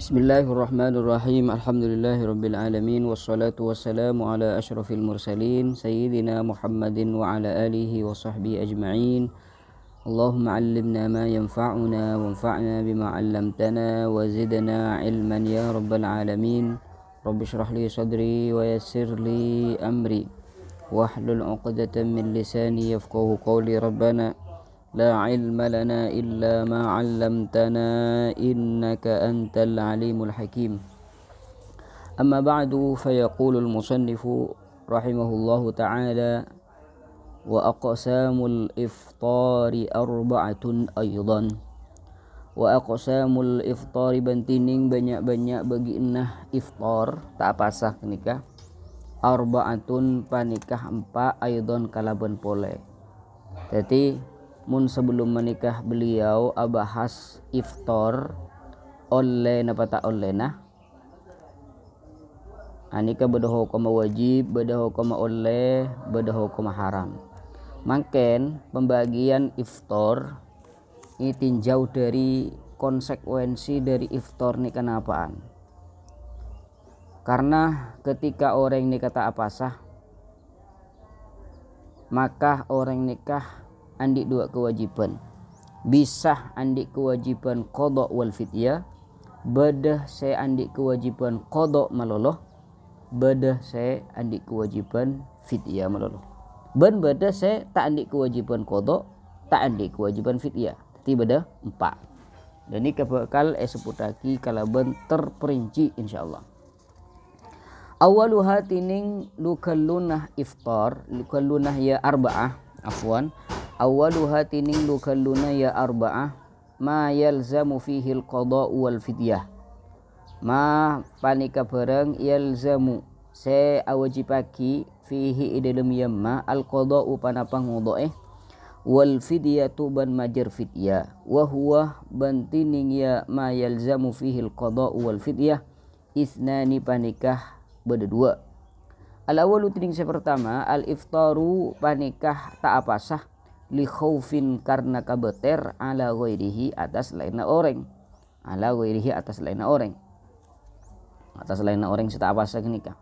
Bismillahirrahmanirrahim. Alhamdulillahirabbil alamin wassalatu wassalamu ala asyrafil mursalin sayyidina Muhammadin wa ala alihi wa sahbihi ajma'in. Allahumma 'allimna ma yanfa'una wanfa'na bima 'allamtana wa zidna 'ilman ya rabbal alamin. Rabbi shrah li sadri wa yassir li amri wahlul 'uqdatam min lisani yafqahu qawli. Rabbana لا علم لنا إلا ما علمتنا إنك أنت العليم الحكيم. أما بعد فيقول المصنف رحمه الله تعالى: وأقسام الإفطار أربعة أيضا. وأقسام الإفطار bantining banyak-banyak bagi enah iftar tak pasah nikah arba'atun panikah empat aidon kalaban pole. Jadi mun sebelum menikah beliau abahas iftar oleh napa tak oleh nah anika bedah hukum wajib, bedah hukum oleh, bedah hukum haram. Makin pembagian iftar ini tinjau dari konsekuensi dari iftar ni kenapaan. Karena ketika orang nikah tak apasah, maka orang nikah andik dua kewajiban. Bisa andik kewajiban qada wal fidyah, bedah saya andik kewajiban qada maloloh, bedah saya andik kewajiban fidyah maloloh. Ben bedah saya tak andik kewajiban qada, tak andik kewajiban fidyah. Jadi bedah empat. Dan ini bakal seputaki kalaban terperinci insyaallah. Awaluha tining lukallunah iftar, lukallunah ya arba'ah, afwan. Awaluha tining lukalluna ya arba'ah ma yalzamu fihi al-qada wal fidyah. Ma panika barang yalzamu se awajibaki fihi idalem yamma al-qada panapa ngodoe wal fidyatu ban majar fidyah. Wa huwa bantining ya ma yalzamu fihi al-qada wal fidyah isnani panikah beda dua. Al-awalu tining se pertama al-iftaru panikah tak apasah li khaufin karena kabeter ala ghairihi atas lainna orang, ala ghairihi atas lainna orang, atas lainna orang seta apasah nikah.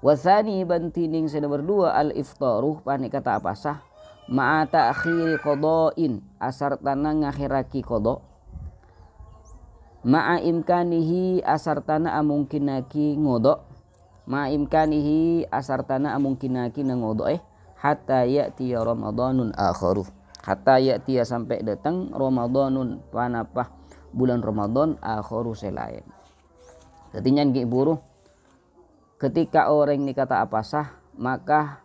Wasani bantining nomor dua al iftaruh panika tak apasah ma'a ta'khiri qada'in asar tanah ngakhiraki qada ma'a imkanihi asar tanah amungkinaki ngodo ma'a imkanihi asar tanah amungkinaki ngodo hatta ya'ti Ramadanun akharu, hatta ya'ti sampai datang Ramadanun panapah bulan Ramadan akharu selain. Jadi nyanyi buruh ketika orang nikah tak apasah maka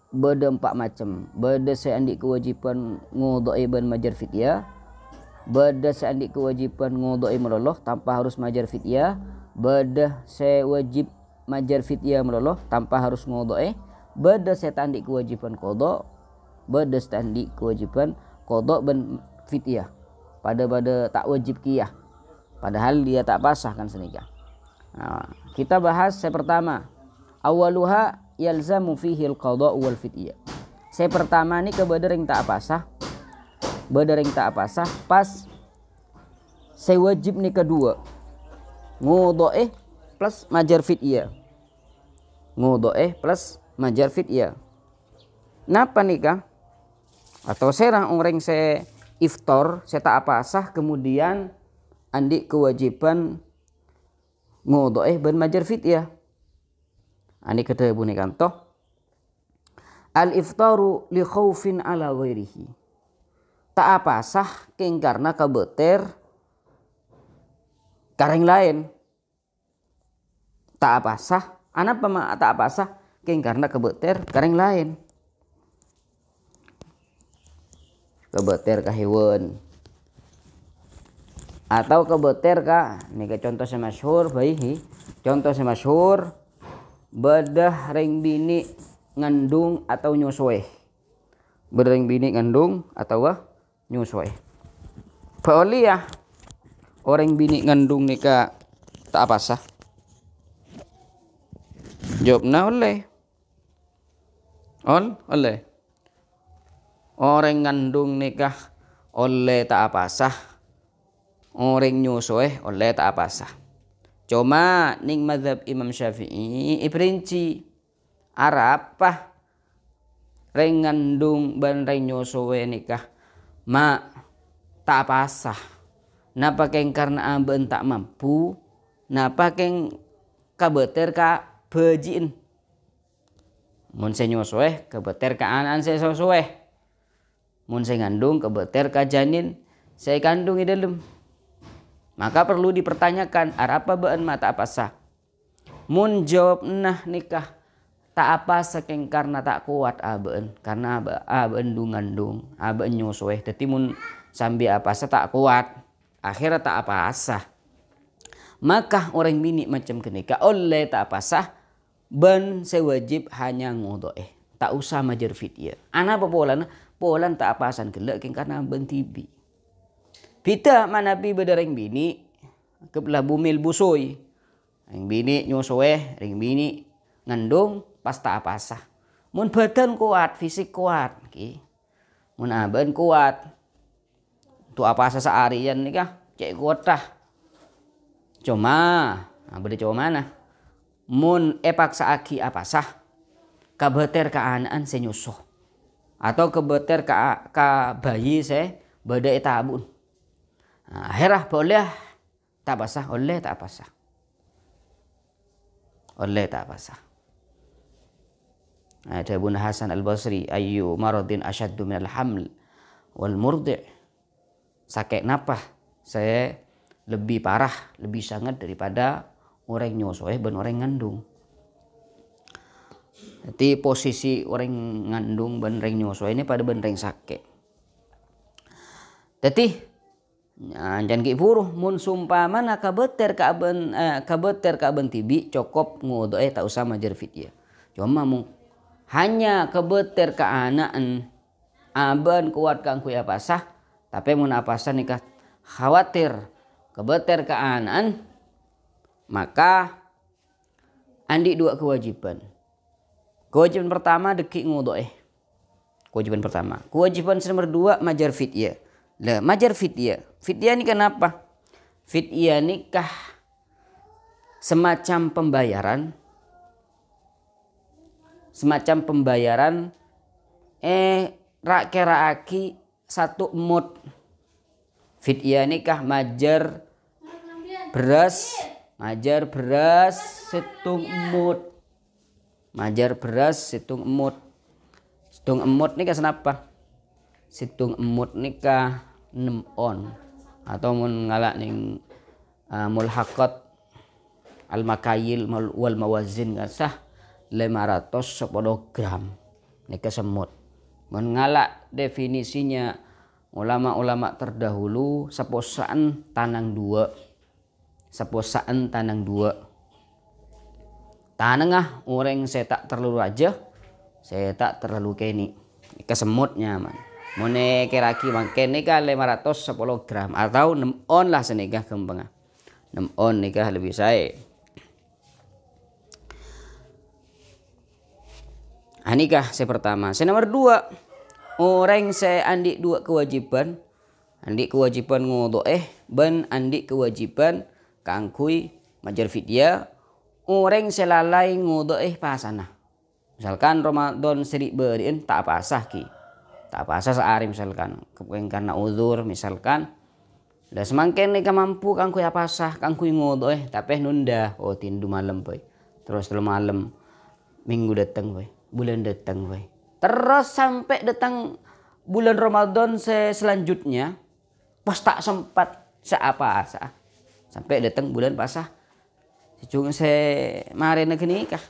beda empat macam. Beda seandik kewajiban ngudoi ban majar fidyah, beda seandik kewajiban ngudoi meloloh tanpa harus majar fidyah, beda sewajib majar fidyah meloloh tanpa harus ngudoi, beda setandik kewajiban qada, beda setandik kewajiban qada ben fidyah. Pada tak wajib qiyah. Padahal dia tak pasah kan senikah. Nah, kita bahas yang pertama. Awaluha yalzamu fihi al-qada wal fidyah. Saya pertama ni ke badering tak pasah. Badering tak pasah pas saya wajib ni kedua. Ngudoeh plus majar fidyah. Ngudoeh plus majar fidyah. Napa nikah? Atau serang orang saya iftar, saya tak apasah kemudian andik kewajiban ngudoeh ban majar fidyah. Ani kata bunyi kantoh. Al iftaru li khaufin ala ghairihi. Tak apasah keng karena kabeter kareng lain. Tak apasah, anapa tak apasah keng karena kebeter kareng lain. Kebeter ka hewan atau kebeter ka nika contoh semasyhur bayi contoh semasyhur bedah reng bini ngandung atau nyusueh, bedah reng bini ngandung atau nyusueh. Pauliyah orang bini ngandung nika tak apasah. Jawabna oleh orang ngandung nikah oleh tak apasah orang nyusuh oleh tak apa sah. Cuma ning mazhab Imam Syafi'i iperinci arapah reng ngandung ban reng nyusuh nikah ma tak apa sah. Napa keng karena amben tak mampu, napa keng kabeter ka bejiin. Mun se nyusuh kabeter ka anan se sosuh. Mun se ngandung kabeter ka janin saya kandung di dalam. Maka perlu dipertanyakan arapa beun mata apa sah. Mun jawab nah nikah tak apa saking karena tak kuat abeun karena abeun ngandung abeun nyusuh. Dadi mun sambil apa sah tak kuat akhirnya tak apa sah. Maka orang bini macam kenika oleh tak apa sah ben sewajib hanya ngodoh tak usah majer fidyah. Ana apa polan tak apa asan gelek karena ben tibi. Pita manapi bedareng bini kebelah bumil busoy. Ring bini nyusuh, ring bini ngandung pas tak apa sah. Mun badan kuat, fisik kuat, mun aben kuat. Tu apa sah seharian nikah cek kuat dah. Cuma, beda cuma mana? Mun paksa aki apa sah, kabeter ka anaan se nyusuh. Atau kebeter ka bayi se beda etabun. Akhirah boleh tak basah oleh tak basah. Oleh tak basah. Ada Ibnu Hasan Al-Basri ayyu maradin asyaddu minal haml wal murdi'. Sakit napa saya lebih parah, lebih sangat daripada orang nyusuh ben orang ngandung. Jadi posisi orang ngandung ben orang nyusuh ini pada ben orang sakit. Jadi jangan ki buruh mun sumpamana kabeter ka aben tibi cokop ngodoh tak usah majer fidyah. Cuma hanya kabeter ka anaan aben kuat kang kuya pasah tapi mun apasah nikah khawatir kabeter ka anaan maka andi dua kewajiban. Kewajiban pertama deki ngodoh kewajiban pertama. Kewajiban nomor 2 majer fidyah. Lah majer fidyah. Fidyah ini kenapa? Fidyah nikah semacam pembayaran rak keraaki 1 mut. Fidyah nikah majer beras 1 mut. Majer beras 1 mut. 1 mut nikah senapa? 1 mut nikah 6 on. Atau mun ngalak ning mulhaqat al makayil wal mawazin kasah 510 gram nika semut. Mun ngalak definisinya ulama-ulama terdahulu seposaan tanang 2. Seposaan tanang 2. Tanengah orang saya tak terlalu aja, saya tak terlalu keni. Nika semutnya man. Mone keraki mangken nikah 510 gram atau 6 on lah senikah kembang. 6 on nikah lebih saya. Nikah saya pertama. Saya nomor 2. Orang saya andi 2 kewajiban. Andi kewajiban ngodoh ben andi kewajiban kangkui majer fidyah. Orang saya lalai ngodoh pasana. Misalkan Ramadan seri beriin tak apa sah ki. Tak apa sehari misalkan karena uzur misalkan dah semakin nika mampu kang kuy apa sah kang kuy ngodoh tapi nunda tindu malam boy terus telu malam minggu datang boy bulan datang boy terus sampai datang bulan Ramadan selanjutnya pas tak sempat seapa asa sampai datang bulan pasah sejung mare nikah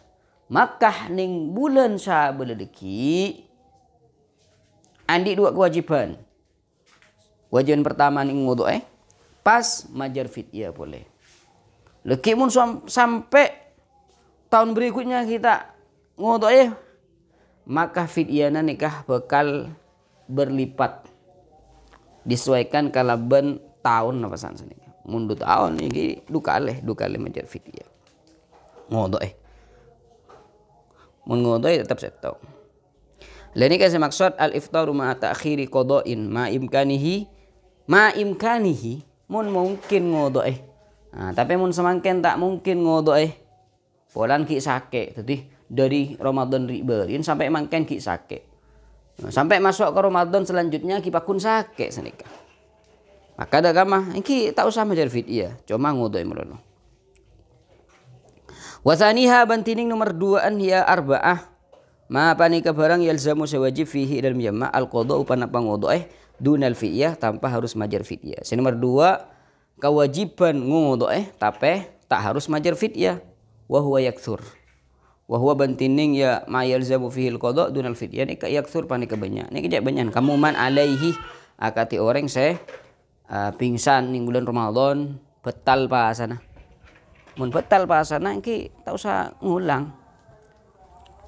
maka ning bulan sa beledeki andi 2 kewajiban. Kewajiban pertama ning ngodoh pas majer fidyah boleh. Leki mun sampai tahun berikutnya kita ngodoh maka fidyahna nikah bakal berlipat. Disesuaikan kalau ben tahun apa san nikah. Mun 2 tahun iki dukale majer fidyah. Ngodoh mun ngodoh tetap setau. Lain kasih maksud al-iftaru ma ta'khiri qada'in ma imkanihi mun mungkin ngodok tapi mun semangken tak mungkin ngodok polan ki sake. Jadi dari Ramadan riberin sampai mangken ki sake. Sampai masuk ke Ramadan selanjutnya ki pakun sake senika. Maka ada kama iki tak usah majar fidyah, cuma ngodok merono. Wasaniha bantining nomor 2 ya arba'ah. Ma panika barang yalzamu sewajib fihi dalam jama' al-qada upana pangodok dunal fidyah tanpa harus majar fidyah. Nomor 2 kewajiban ngodok tapi tak harus majar fidyah. Wa huwa yaktsur. Wa huwa bantining ya ma yalzamu fihi al-qada dunal fidyah ni ka yaktsur panika banyak. Ni kejak banyak kamu man alaihi akati orang pingsan ning bulan Ramadan betal pasana. Mun betal pasana ki tak usah ngulang.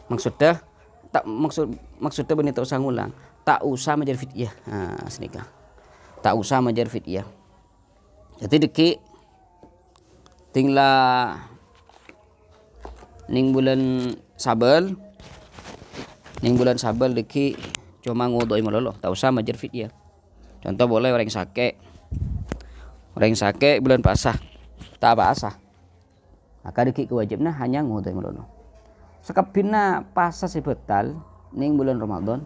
Maksudnya benih tak usah ngulang. Tak usah majar fidyah. Senika. Tak usah majar fidyah. Jadi deki tinglah ning bulan Sabel deki cuma ngodoi melolo, tak usah majar fidyah. Contoh boleh orang sakit bulan pasah tak pasah. Maka deki kewajibna hanya ngodoi melolo. Sekabina pasah si betal ning bulan Ramadan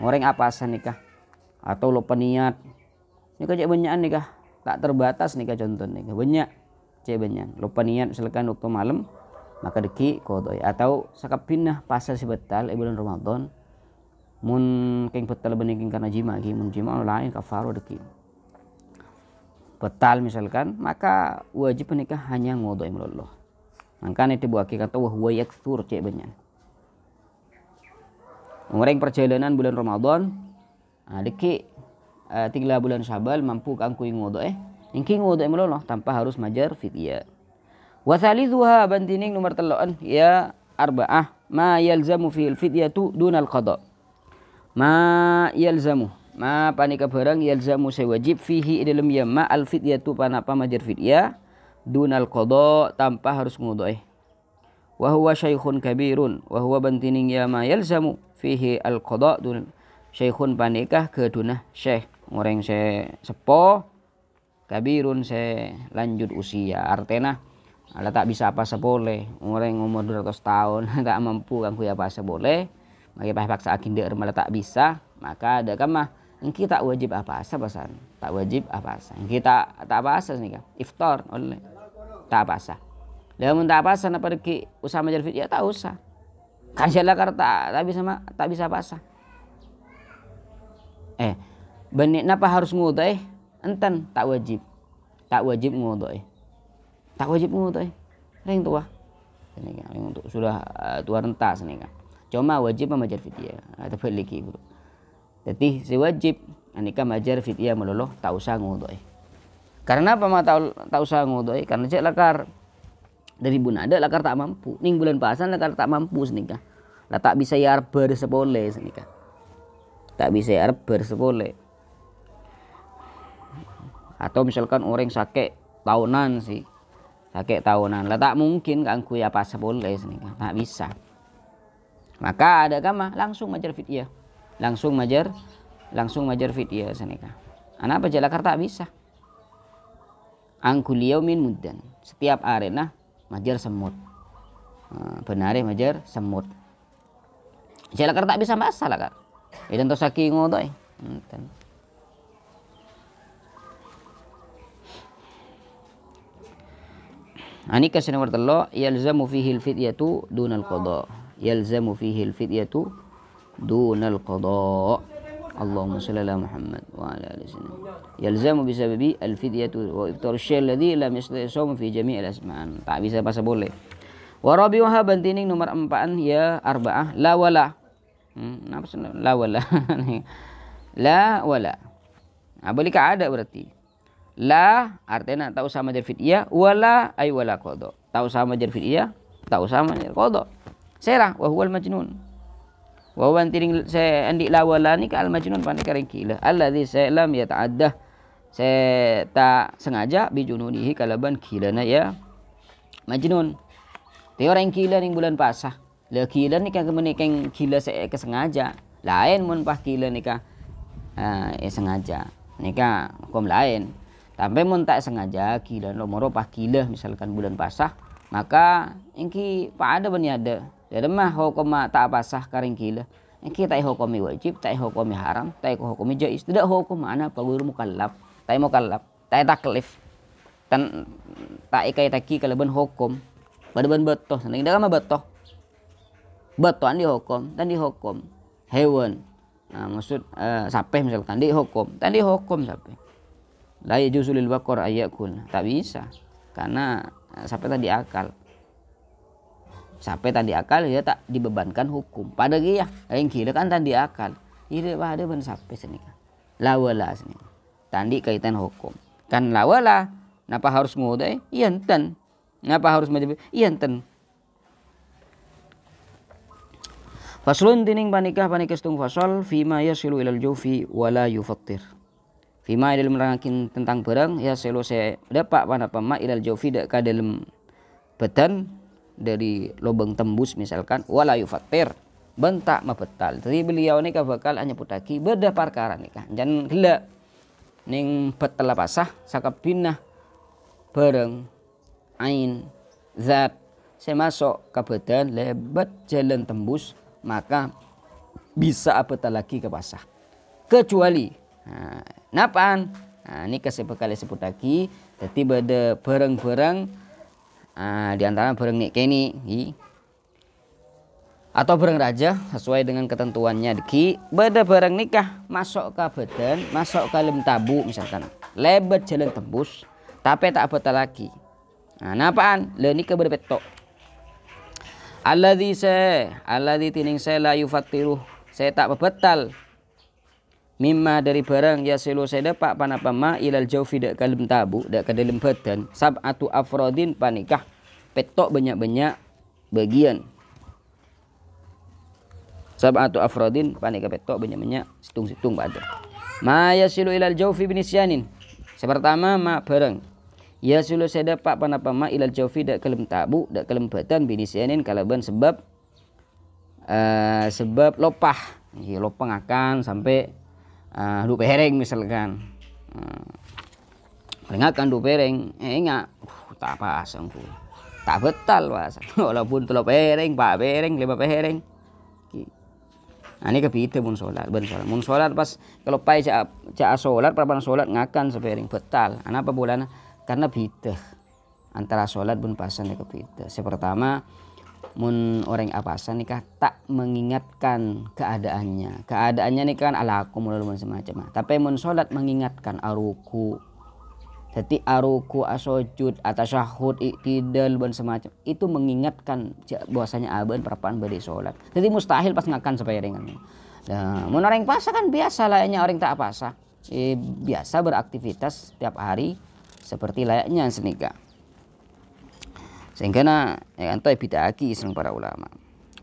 orang apasa nikah atau lupa niat nikah cek banyak nikah tak terbatas nikah contoh nikah banyak cek banyak lupa niat misalkan waktu malam maka deki kodoi atau sekabina pasah si betal bulan Ramadan mun keng betal bening karena jima mun jima lain kafaro deki betal misalkan maka wajib nikah hanya ngodoi melolo. Makanya dibuaki kata wahwa yaktsur cek banyak. Orang perjalanan bulan Ramadan, deki tinggal bulan Syawal mampu kangkui ngodok ingki ngodok melolo tanpa harus majar fidyah. Wa thalithuha bantining nomor 3 ya arba'ah ma yalzamu fil fidyatu dunal qada. Ma yalzamu ma panika barang yalzamu sewajib fihi dalam ya ma al fidyatu panapa majar fidyah dunal qada tanpa harus ngodok wa huwa syaikhun kabirun wa huwa bantining ya ma yalzamu fihi al qada dun syaikhun panikah kedunah syekh orang sepo kabirun lanjut usia artena ala tak bisa apa boleh orang umur 200 tahun tak mampu kan kuya apa boleh bagi paksa akinda malah tak bisa maka ada kama engki tak wajib apa pasan tak wajib apa engki tak apa nih iftar oleh tak apa lamun tak apa apa deki usah majar fidyah tak usah kan syalakar tak bisa apa benik napa harus ngodok enten tak wajib ngodok ring tua ini kan untuk sudah tua renta sini kan cuma wajib majar fidyah atau beliki bro jadi si wajib anika majar fidyah meloloh tak usah ngodok karena apa tak usah ngodok karena cek lakar dari bunada lakar tak mampu ning bulan pasan lakar tak mampu senika lah tak bisa yar bersepole senika tak bisa yar bersepole atau misalkan orang sakit tahunan lah tak mungkin kangku ya pas boleh senika tak bisa maka ada kama langsung majar fidyah langsung majar fidyah senika anak apa lakar tak bisa angkul yaumin muddan setiap arena majar semut benar majar semut jalakar tak bisa masalah kan dan to saking ngodok ani kas nomor 3 yalzamu fihi al-fidyatu dunal qada Allahumma shalli ala Muhammad wa ala ali sayyidina yalzamu bisababi al-fidyatu wa iftar syai' alladhi lam yasta'sum fi jami' al-asman tak bisa pas boleh wa rabi'uha bantining nomor 4 ya arba'ah la wala la wala boleh ka ada berarti la artinya tak usah majar fidyah wala ay wala qada tak usah majar fidyah tak usah majar qada serah wa huwal majnun wa huwa antiring andi la wala ni ka al majnun panika ringkila alladzi lam yata'addah tak sengaja bijununihi kalaban kilana ya majnun te orang gila ning bulan pasah lah gila ni kan kemenikeng gila kesengaja lain mun pah gila nikah sengaja nikah hukum lain Tapi mun tak sengaja kila nomor pas kila misalkan bulan pasah, maka engki pa ada baniada. Jadi mah hukum tak pasah karing kila. Engki tak hukumi wajib, tak hukumi haram, tak hukumi jaiz. Tidak hukum ana pa guru mukallaf, tak taklif. Tan tak ikai taki kalaban hukum. Badaban betoh, sanang dah mah betoh. Betohan dihukum hewan. Nah, maksud sapeh misalkan dihukum, tan dihukum sapeh. La yajuzu lil baqar ayakul. Tak bisa. Karena sampai tadi akal. Sampai tadi akal ya tak dibebankan hukum. Pada dia yang kira kan tadi akal. Ide pada ben sampai sini. Lawala sini. Tandi kaitan hukum. Kan lawala napa harus ngode? Iyanten. Napa harus majib? Iyanten. Faslun tining panikah stung fasal fima yasilu ilal jawfi wala yufattir. Fima dalam menerangkan tentang barang ya selo saya dapat pada pama ilal jawfi dak ka dalam badan dari lubang tembus misalkan wala yufattir bentak mabetal. Jadi beliau ni bakal hanya putaki beda perkara nikah. Jangan gila ning betal pasah sakabinah barang ain zat saya masuk ke badan lebat jalan tembus maka bisa apetal lagi ke pasah kecuali napaan? Ini kasih bekal sebut lagi. Jadi pada barang-barang di antara barang nik kini atau barang raja sesuai dengan ketentuannya deki. Pada barang nikah masuk ke badan, masuk ke dalam tabu misalkan. Lebat jalan tembus, tapi tak betal lagi. Napaan? Le nikah berbetok. Alladzi tining saya la yufattiruh. Saya tak betal. Mimma dari barang ya selo saya dapat panapama ilal jaufi dak kalem tabu dak ke dalam badan sab'atu afrodin panikah petok banyak-banyak bagian sab'atu afrodin panikah petok banyak-banyak situng-situng pada ma ya selo ilal jaufi binisyanin sepertama ma barang ya selo saya dapat panapama ilal jaufi dak kalem tabu dak kalem badan binisyanin kalaban sebab lopah akan sampai 2 pereng misalkan peringatkan 2 pereng enggak tak pasang pun tak betal pasang walaupun 3 pereng 4 pereng 5 pereng ini kepita mun solat mun solat pas kalau pai cak solat prapan solat ngakan sepereng betal apa bolana karena bida antara solat pun pasan kepita sepertama mun orang apasan nikah tak mengingatkan keadaannya nih kan alaku mulai semacam tapi mun sholat mengingatkan aruku jadi aruku asojud atas syahud iktidal dan semacam itu mengingatkan bahwasanya aban perapaan badi sholat jadi mustahil pas ngakan sepiringan nah mun orang pasah kan biasa layaknya orang tak pasah biasa beraktivitas setiap hari seperti layaknya senikah sehingga antai bidaki iseng para ulama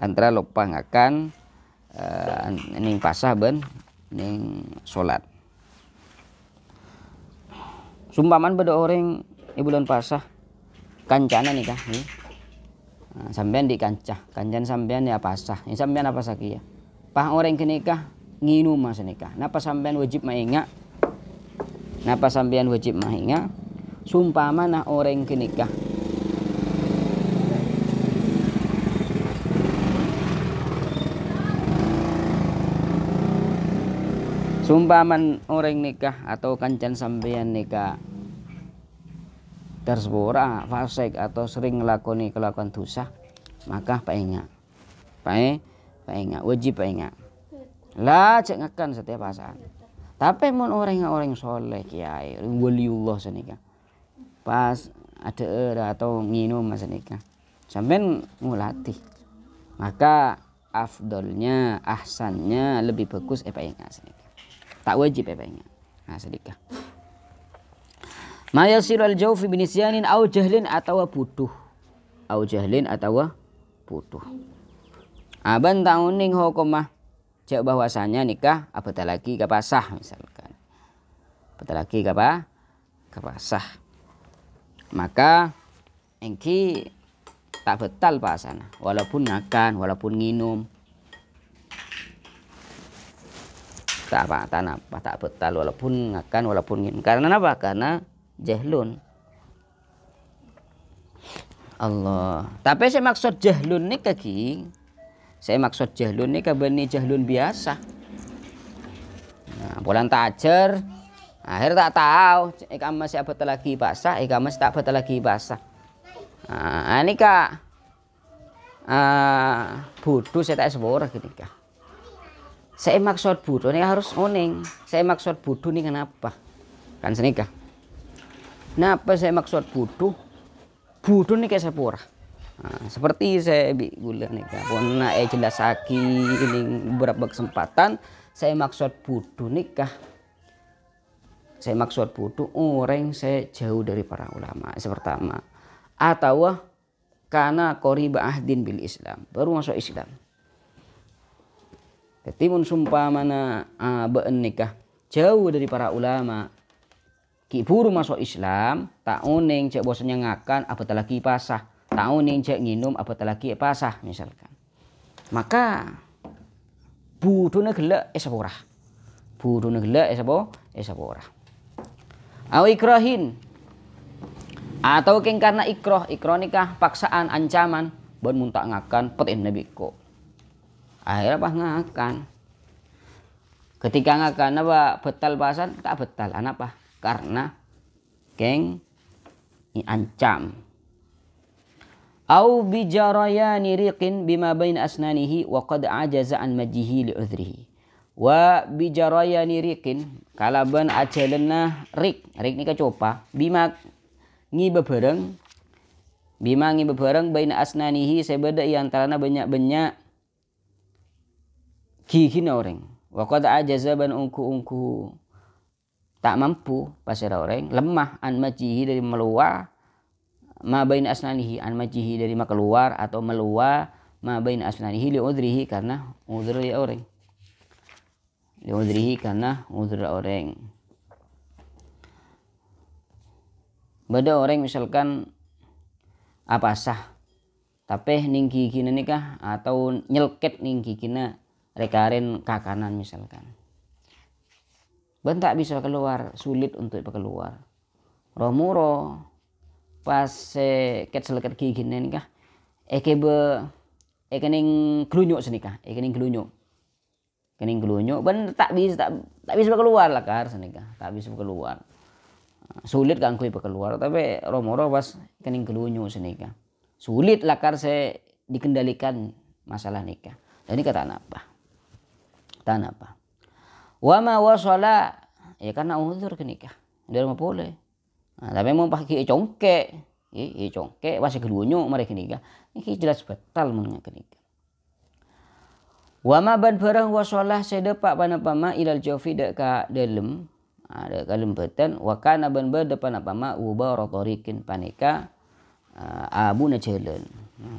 antara lupa ngakan ning pasah ben ning salat sumpaman beda orang bulan pasah kancana nikah sampean di kancan sampean ya pasah sampean apa sakia pah orang kenikah nginum mas nikah napa sampean wajib maingat sumpama nah orang kenikah sumpaman orang nikah atau kancan sampean nikah tersebora fasik atau sering ngelakoni kelakuan dosa maka paingat wajib paingat lah cek ngakan setiap pasangan tapi mun orang soleh kiai waliullah senikah pas ada atau nginum mas nikah sampean ngulatih maka afdolnya ahsannya lebih bagus paingat senikah tak wajib ingat sedekah ma yasilu al jawfi binisyanin au jahlin atau butuh aban tauning hukumah cek bahwasanya nikah apatah lagi ke pasah misalkan apatah lagi ke pasah maka engki tak betal pasana walaupun makan walaupun nginum tak betal walaupun ngakan walaupun ngin karena apa karena jahlun. Allah. Tapi saya maksud jahlun nih kaki. Saya maksud jahlun nih kabani jahlun biasa. Nah, bulan tajer akhir tak tahu ika masih apa lagi basah, ika masih tak apa lagi basah. Nah, ini kak bodoh saya tak seborah gini kak. Saya maksud bodoh ini harus oning. Saya maksud bodoh ini kenapa? Kan senikah. Kenapa saya maksud bodoh? Bodoh ini kayak seborah. Nah, seperti saya gula nih kak. Pernah jelas lagi ini beberapa kesempatan. Saya maksud bodoh nikah. Saya maksud bodoh orang saya jauh dari para ulama. Pertama. Atau karena qoriba ahdin bil Islam. Baru masuk Islam. Jadi mun sumpah mana beun nikah jauh dari para ulama. Ki buru masuk Islam, tak oning cek bosannya ngakan apatah lagi pasah. Tak oning cek nginum apatah lagi pasah misalkan. Maka budune gelek esaporah. Budune gelek esaporah. Au ikrahin. Atau keng karena ikrah nikah paksaan ancaman bon muntak ngakan petin nabi ko. Akhirnya apa ngakan. Ketika ngakan apa betal pasan tak betal. Apa? Karena keng ancam. Au bijarayani riqin bima baina asnanihi wa qad ajaza an majihi li udhrihi. Wa bijarayani riqin kalaban ajalna rik ni kacopa bima ngibe bareng baina asnanihi sebeda antarana banyak-banyak gigi orang. Wa qad ajaza ban ungku tak mampu pasir orang lemah an majihi dari meluar ma bain asnanihi an majihi dari keluar atau meluar ma bain asnanihi li udrihi karena udhur ya orang. Li udrihi karena udhur orang. Beda orang misalkan apa sah tapi ning gigina nikah atau nyelket ning gigina rekaren kakanan misalkan. Tak bisa keluar, sulit untuk keluar. Romuro pas ket selekat gigi nikah kening glunyuk senikah, kening glunyuk. Kening glunyuk ben tak bisa keluar lah kar senikah, tak bisa keluar. Sulit kan kui keluar tapi romuro pas kening glunyuk senikah. Sulit lah kar saya dikendalikan masalah nikah. Dan ini kata apa? Tanah apa? Wama wasala ya karena uzur ke nikah. Dia mau boleh. Nah, tapi mau pakai congkek, congkek masih keduanya mereka nikah. Ini jelas batal mengenai nikah. Wama ban barang wasala sedepak panapama ilal jofi dek ka dalam ada kalembatan wakana ban depan apama ubaratorikin panika abu na jalan.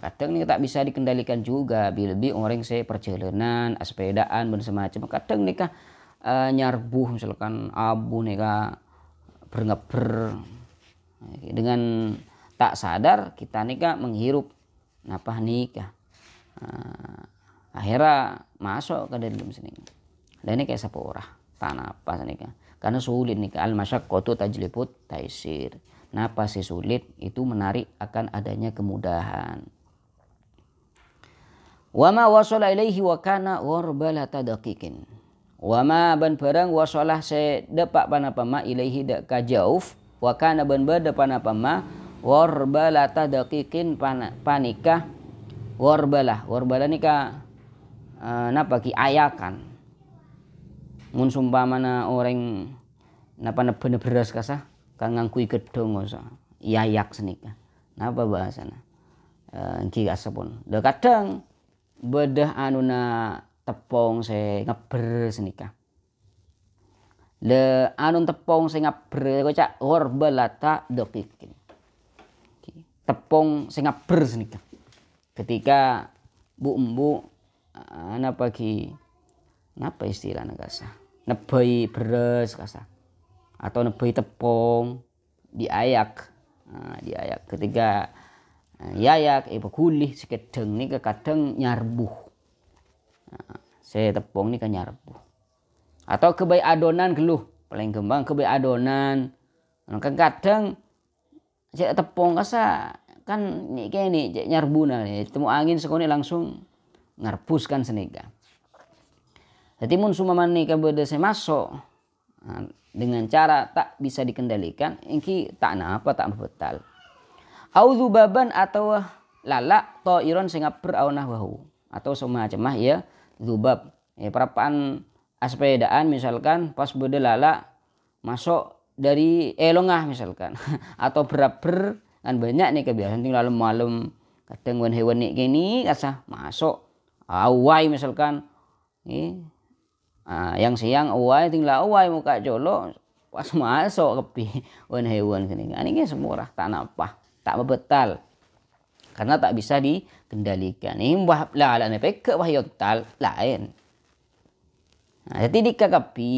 Kadang ini tak bisa dikendalikan juga lebih orang saya perjalanan sepedaan dan semacam. Kadang nikah nyarbuh misalkan abu nikah berngeber dengan tak sadar kita nikah menghirup napah nikah akhirnya masuk ke dalam sini. Dan ini kayak saporah tanah apa nikah karena sulit nikah al masyaqqatu tajlibut taisir. Napa sih sulit itu menarik akan adanya kemudahan. Wama wasala ilaihi wa kana warbalata daqiqin. Wama ban barang wasalah se depak panapama ilaihi dak kajauf wa kana ban bada panapama warbalata daqiqin panikah warbalah nikah napa ki ayakan. Mun sumpamana orang napa bener beras kasah kan ngangkui gedong osa yayak senika napa bahasana ki asapun da kadang bedah anuna tepung se ngeber senika le anun tepung se ngeber kocak warbalata daqiqin tepung se ngeber senika ketika bu napa ki napa istilahna kasah nebai beras kasah atau nebai tepung diayak ketika yayak kulih sekedeng ni kadang nyarbuh saya tepung ni kan nyarbuh atau kebai adonan geluh paling gembang kebai adonan Kadang cek tepung kasa kan nih kayak nih cek nyarbuna nih temu angin sekone langsung ngarpuskan senega. Jadi mun sumaman nika beda saya masuk dengan cara tak bisa dikendalikan, ingki tak napa tak betal. Au dzubaban atau lala ta'iron sing ngaper au nahwahu atau semacam ya dzubab. Ya perapaan aspedaan misalkan pas beda lala masuk dari longah misalkan atau beraber kan banyak nih kebiasaan tinggal malam kadang hewan nih gini kasah masuk awai misalkan yang siang awai tinggal awai muka jolo pas masuk kepi hewan gini ini semua tak napa tak bebetal karena tak bisa dikendalikan ini mbah lala nih peke wahyotal lain. Jadi dikakapi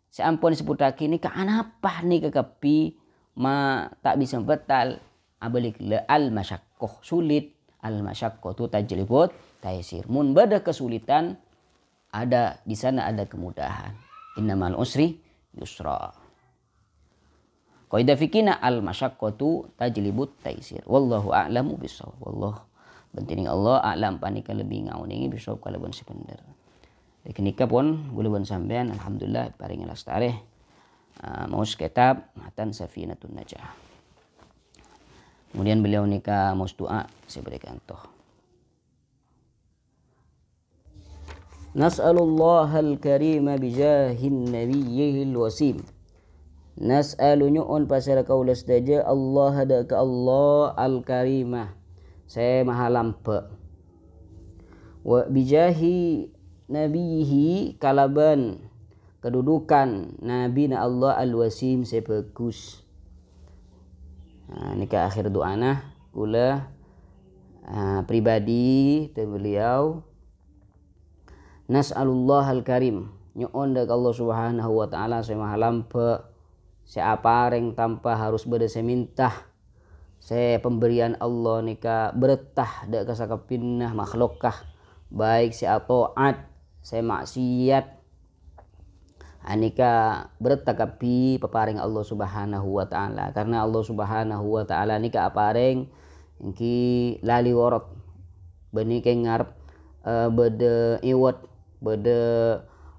seampun disebutake ni ka anapa ni kekapi ma tak bisa betal abalik le al masyaqqah sulit al masyaqqah tu tajlibut taisir mun bada kesulitan ada di sana ada kemudahan innamal usri yusra qaidah fikina al masyaqqatu tajlibut taisir wallahu a'lamu bissawab wallah benting Allah a'lam panika lebih ngauningi bisawab kalaban sebenar. Kenika pun gulaban sampean alhamdulillah paring lastare maus kitab matan Safinatun Najah. Kemudian beliau nikah maus doa saya berikan toh. Nas'alullahal karima bijahin nabiyyil wasim. Nas'alu nyu'un pasal kaulas daja Allah ada ke Allah al karimah. Saya maha lampa. Wa bijahi nabihi kalaban kedudukan nabi na Allah al-wasim sebagus. Ini ke akhir doana kula pribadi dan beliau nas'alullah al-karim nyu'un dak Allah subhanahu wa ta'ala saya maha lampa saya apareng tanpa harus beda saya minta saya pemberian Allah nika beretah dak kasakapinnah makhlukah baik saya taat saya maksiat anika bertakapi peparing Allah subhanahu wa ta'ala karena Allah subhanahu wa ta'ala nika apareng engki lali worot beni kengarep bede iwat bede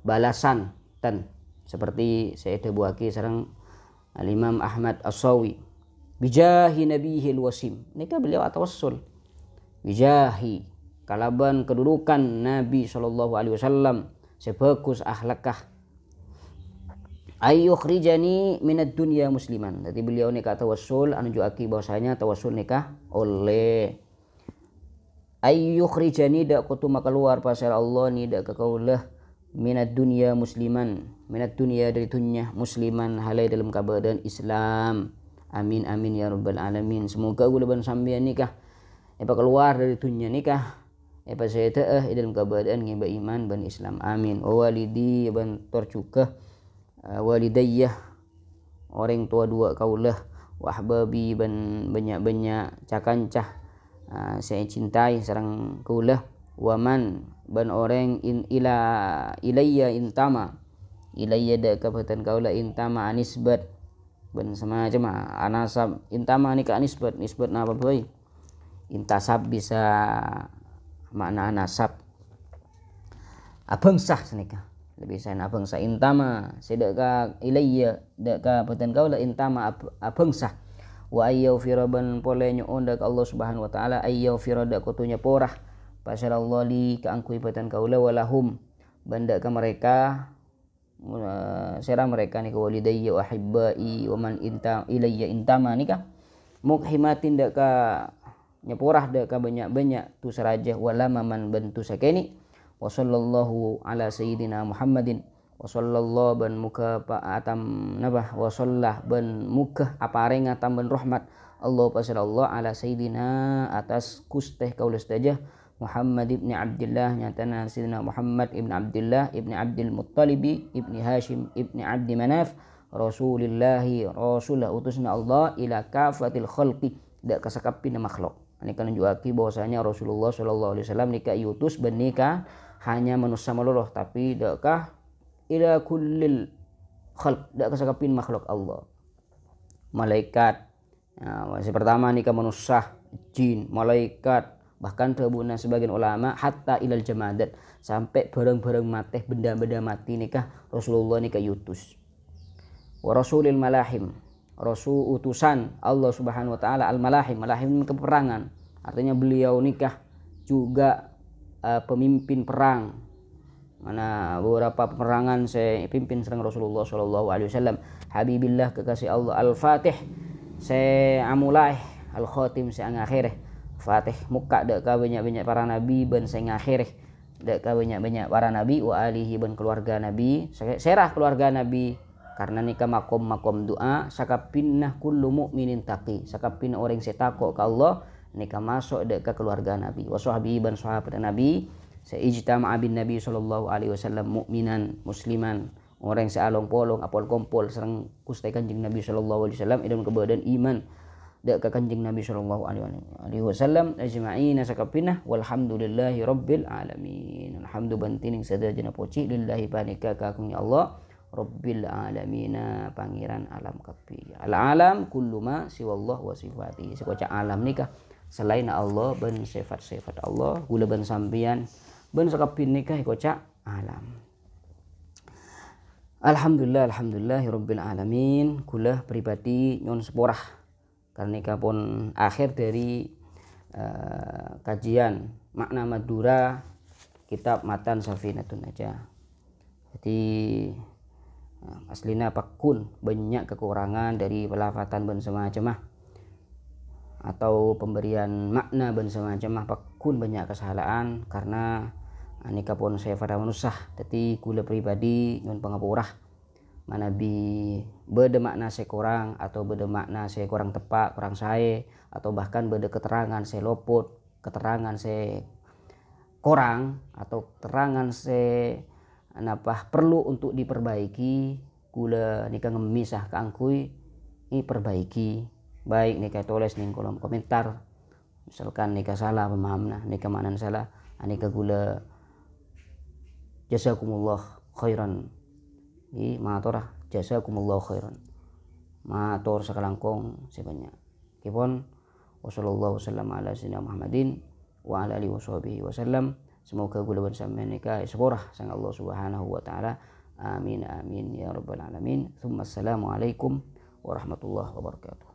balasan tan seperti saya buaki sareng Al-Imam Ahmad As-Sawi bijahi nabihil wasim nika beliau atawassul bijahi kalaban kedudukan Nabi SAW sebagus akhlakah ayyukhrijani minad dunya musliman. Jadi beliau nikah tawassul anu juaki bahwasanya tawassul nikah oleh ayyukhrijani dak kutu keluar pasal Allah ni dak kekaulah minad dunya musliman minad dunya dari dunya musliman halai dalam keadaan Islam. Amin amin ya rabbal alamin. Semoga gulaban sampean nikah keluar dari dunia nikah saya dalam keadaan ngeba iman ban Islam amin wa walidi ban torcuka walidayah orang tua dua kaulah wa ahbabi ban banyak cakancah saya cintai sareng kaulah waman ban orang ilayya intama ilayya da kapatan kaulah intama anisbat ban semacam anasab intama nikah anisbat nisbat apa boy intasab bisa makna nasab abangsah senika lebih saya abangsah intama sedak ka ilayya dak ka peten kaula intama abangsah wa ayyau firaban polenyo onda ka Allah subhanahu wa taala ayyau firada kutunya porah pasal Allah li ka angkui peten kaula walahum banda ka mereka sera mereka ni ka walidayya wa hibbai wa man inta ilayya intama nika mukhimatin dak ka nyaporah dak ka banyak tu sarajah wala man bantu sakeni wa sallallahu ala sayyidina Muhammadin wa sallallahu ban muka pa atam nabah wa sallah ban muka apareng atam ban rahmat Allah pasal Allah ala sayyidina atas kusteh kaulas dajah Muhammad ibn Abdullah nyatana sayyidina Muhammad ibn Abdullah ibn Abdul Muttalib ibn Hashim ibn Abdi Manaf Rasulillahi rasulah utusna Allah ila kafatil khalqi dak kasakapina makhluk. Ini kan menunjukkan bahwasanya Rasulullah SAW nikah yutus ben nikah hanya manusia meluluh tapi dakah ila kullil khalq dak kasakapin makhluk Allah. malaikat. Masih pertama nikah manusia, jin, malaikat, bahkan rebuna sebagian ulama hatta ilal jamadat, sampai barang-barang mati, benda-benda mati nikah Rasulullah nikah yutus. Wa rasulil malahim, rasul utusan Allah Subhanahu wa taala al malahim, malahim peperangan. Artinya beliau nikah juga pemimpin perang. Mana beberapa peperangan saya pimpin serang Rasulullah sallallahu alaihi wasallam. Habibillah kekasih Allah al-Fatih saya amulai al-Khatim saya ngakhireh. Fatih muka dek ka banyak-banyak para nabi ban saya ngakhireh. Dek ka banyak-banyak para nabi wa alihi ban keluarga nabi. Serah keluarga nabi karena nikah makom doa sakapinnah kullu mukminin taqi. Sakapin orang setakok ke Allah nikah masuk dek ka keluarga nabi. Wa sahbihi ban sahabat nabi. Seijtama'a bin nabi sallallahu alaihi wasallam mukminan musliman. Orang sealong polong apol kompol serang kustai kanjeng Nabi sallallahu alaihi wasallam idam kebadan iman dak ka kanjeng Nabi sallallahu alaihi wasallam ajma'ina sakapinah walhamdulillahi rabbil alamin. Alhamdu bantining sadajana poci lillahi panika ka ya Allah rabbil alamin pangeran alam kapi. Al alam kullu ma siwallah wa sifati. Sekoca alam nikah selain Allah ban sifat-sifat Allah gula ban sampian ban sakapin nikah koca alam. Alhamdulillah rabbil alamin. Kula pribadi nyon seporah karena pun akhir dari kajian makna Madura kitab Matan Safinatun Najah. Jadi aslina pakun banyak kekurangan dari pelafatan ben semacam atau pemberian makna ben semacam pakun banyak kesalahan karena anika pun saya pada manusia. Jadi kula pribadi nyon pangapurah manabi beda makna saya kurang atau beda makna saya kurang tepat kurang saya atau bahkan beda keterangan saya lopot keterangan saya kurang atau keterangan saya napa perlu untuk diperbaiki kula nika ngemisah ke angkui ini perbaiki baik nika tulis ning kolom komentar misalkan nika salah pemahamna nika makna salah anika kula jazakumullah khairan maturah jazakumullah khairan matur sakalangkong sebanyak kipun wasallallahu wasallam ala sayyidina Muhammadin wa ala alihi washabihi wasallam. Semoga kula bersama nikah seporah sang Allah Subhanahu wa taala. Amin amin ya rabbal alamin. Tsumma assalamu alaikum warahmatullahi wabarakatuh.